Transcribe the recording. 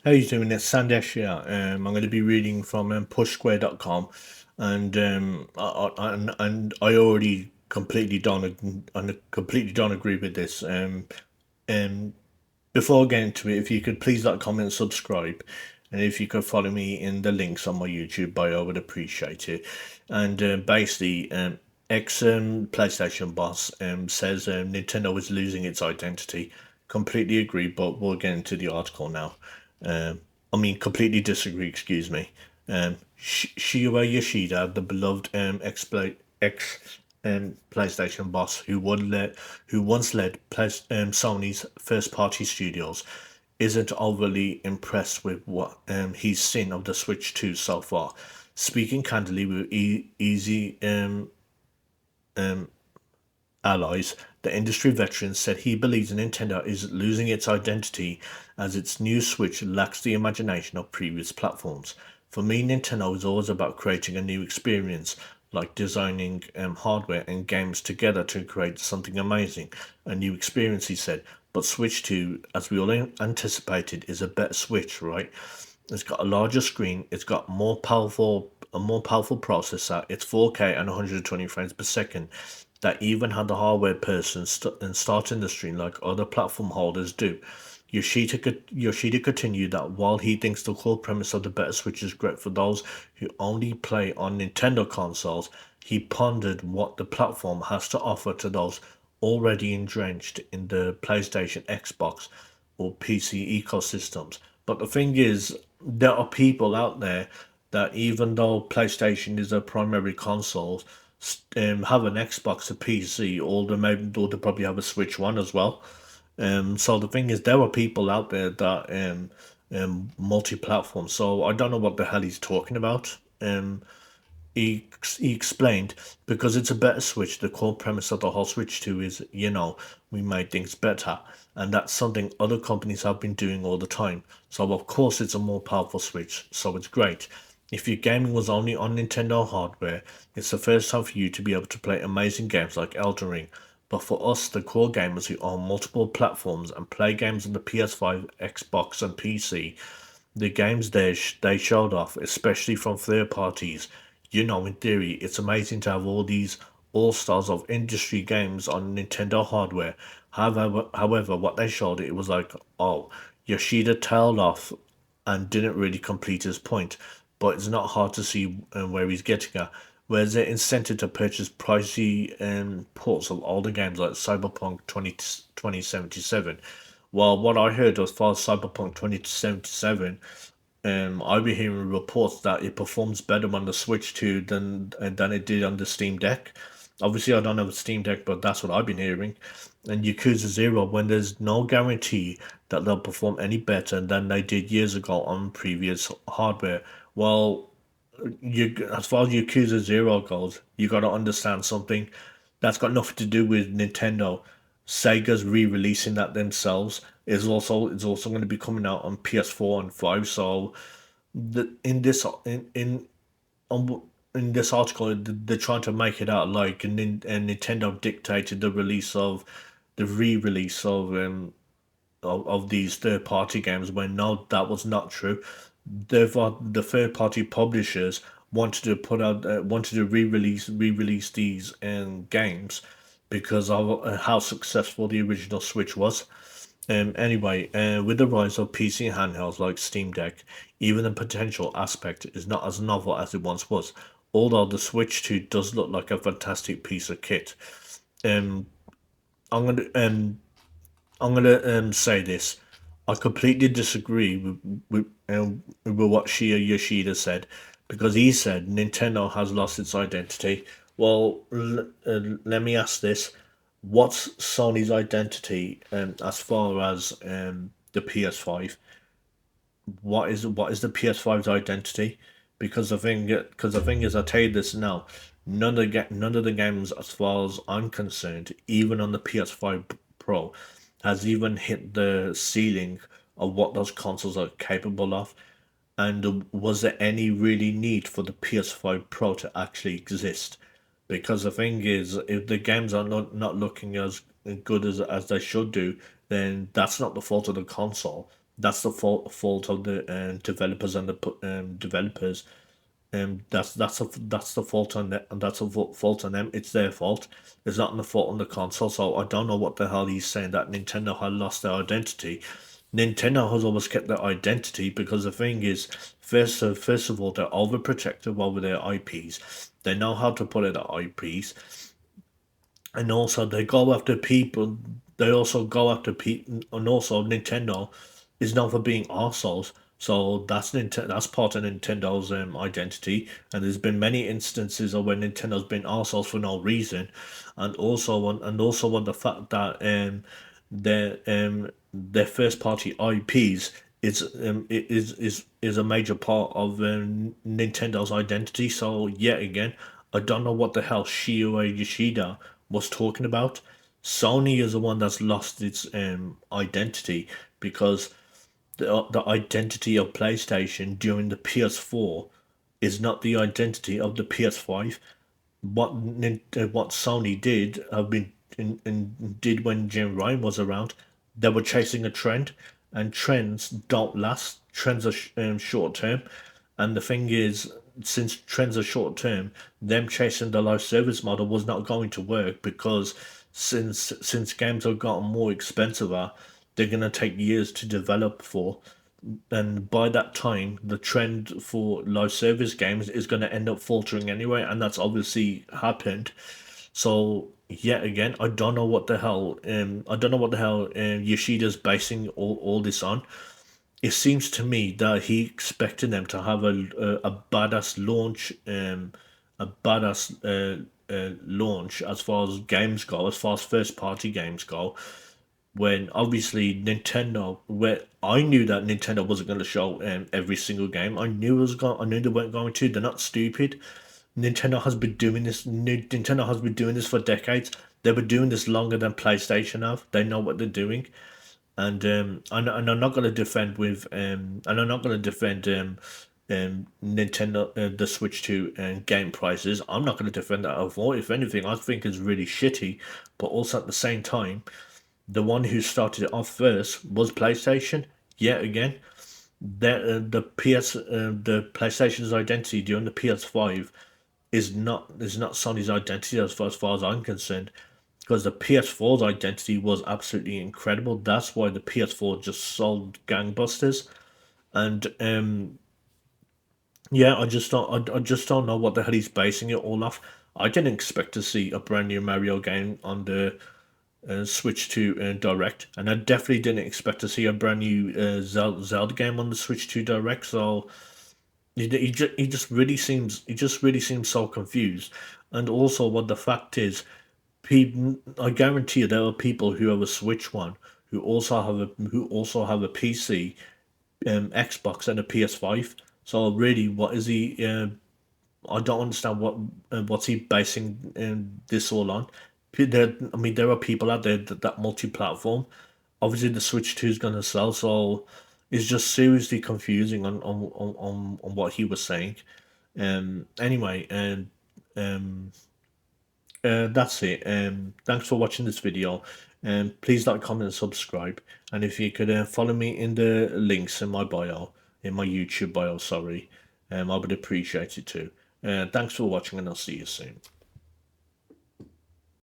How you doing? It's Sandesh here. I'm going to be reading from pushsquare.com, and I already completely don't agree with this. Um, Before getting to it, if you could please like, comment, subscribe, and if you could follow me in the links on my YouTube bio, I would appreciate it. And basically, ex PlayStation boss says Nintendo is losing its identity. Completely agree, but we'll get into the article now. I mean, completely disagree. Excuse me. Shuhei Yoshida, the beloved ex PlayStation boss who once led Sony's first-party studios, isn't overly impressed with what he's seen of the Switch 2 so far. Speaking candidly with easy allies, the industry veteran said he believes Nintendo is losing its identity as its new Switch lacks the imagination of previous platforms. For me, Nintendo is always about creating a new experience, like designing hardware and games together to create something amazing. A new experience, he said. But Switch 2, as we all anticipated, is a better Switch, right? It's got a larger screen. It's got a more powerful processor. It's 4K and 120 frames per second. That even had the hardware person starting the stream like other platform holders do. Yoshida continued that while he thinks the core premise of the better Switch is great for those who only play on Nintendo consoles, he pondered what the platform has to offer to those already entrenched in the PlayStation, Xbox, or PC ecosystems. But the thing is, there are people out there that even though PlayStation is their primary console, have an Xbox, a PC, or they probably have a Switch One as well. So the thing is, there are people out there that multi-platform. So I don't know what the hell he's talking about. He explained because it's a better Switch. The core premise of the whole Switch 2 is, we made things better, and that's something other companies have been doing all the time. So of course it's a more powerful Switch, so it's great. If your gaming was only on Nintendo hardware, it's the first time for you to be able to play amazing games like Elden Ring. But for us, the core gamers who own multiple platforms and play games on the PS5, Xbox, and PC, the games they showed off, especially from third parties, in theory, it's amazing to have all these all stars of industry games on Nintendo hardware. However, what they showed, it was like, oh, Yoshida tailed off and didn't really complete his point. But it's not hard to see where he's getting at. Where's the incentive to purchase pricey ports of older games like Cyberpunk 2077? Well, what I heard as far as Cyberpunk 2077, I've been hearing reports that it performs better on the Switch 2 than it did on the Steam Deck. Obviously, I don't have a Steam Deck, but that's what I've been hearing. And Yakuza Zero, when there's no guarantee that they'll perform any better than they did years ago on previous hardware. Well, as far as Yakuza Zero goes, you got to understand something that's got nothing to do with Nintendo. Sega's re-releasing that themselves. It's also going to be coming out on PS4 and 5. So the in this on, in this article, they're trying to make it out like and Nintendo dictated the re-release of these third-party games. When no, that was not true. The third-party publishers wanted to re-release these games because of how successful the original Switch was. Anyway, with the rise of PC handhelds like Steam Deck, even the potential aspect is not as novel as it once was. Although the Switch 2 does look like a fantastic piece of kit. Um, I'm gonna um, I'm gonna say this. I completely disagree with what Shia Yoshida said because he said Nintendo has lost its identity. Well, let me ask this: what's Sony's identity as far as the PS5? What is the PS5's identity? Because the thing is, I tell you this now, none of the games, as far as I'm concerned, even on the PS5 Pro, has even hit the ceiling of what those consoles are capable of. And was there any really need for the PS5 Pro to actually exist? Because the thing is, if the games are not looking as good as they should do, then that's not the fault of the console. That's the fault of the developers and the developers. That's the fault on them, and that's a fault on them. It's their fault. It's not the fault on the console. So I don't know what the hell he's saying that Nintendo had lost their identity. Nintendo has always kept their identity because the thing is, first of all, they're overprotective over their IPs. They know how to put it at IPs, and also they go after people. They also go after people, and also Nintendo is known for being arseholes. So that's part of Nintendo's identity, and there's been many instances of where Nintendo's been arseholes for no reason, and also on the fact that their first party IPs is a major part of Nintendo's identity. So yet again, I don't know what the hell Shuhei Yoshida was talking about. Sony is the one that's lost its identity because the identity of PlayStation during the PS4 is not the identity of the PS5. What Sony did have been did when Jim Ryan was around, they were chasing a trend, and trends don't last. Trends are short term, and the thing is, since trends are short term, them chasing the live service model was not going to work because since games have gotten more expensive, they're gonna take years to develop for, and by that time the trend for live service games is going to end up faltering anyway, and that's obviously happened. So yet again, I don't know what the hell Yoshida's basing all this on. It seems to me that he expected them to have a badass launch, a badass launch as far as games go, as far as first party games go, when obviously Nintendo, where I knew that Nintendo wasn't going to show every single game. I knew they weren't going to. They're not stupid. Nintendo has been doing this. Nintendo has been doing this for decades. They've been doing this longer than PlayStation have. They know what they're doing, and I'm not going to defend and I'm not going to defend Nintendo the Switch 2 game prices. I'm not going to defend that at all. If anything, I think it's really shitty. But also at the same time, the one who started it off first was PlayStation. Yet again, the PlayStation's identity during the PS5 is not Sony's identity as far as I'm concerned. Because the PS4's identity was absolutely incredible. That's why the PS4 just sold gangbusters. And yeah, I just don't know what the hell he's basing it all off. I didn't expect to see a brand new Mario game on the Switch to Direct, and I definitely didn't expect to see a brand new Zelda game on the Switch to Direct. So he just really seems so confused, and also what the fact is, people, I guarantee you there are people who have a Switch One who also have a PC, Xbox, and a PS5. So really, what is he? I don't understand what's he basing this all on. I mean, there are people out there that multi-platform. Obviously, the Switch Two is gonna sell, so it's just seriously confusing on what he was saying. Anyway, and that's it. Thanks for watching this video. Please like, comment, and subscribe. And if you could follow me in the links in my bio, in my YouTube bio, sorry, I would appreciate it too. Thanks for watching, and I'll see you soon.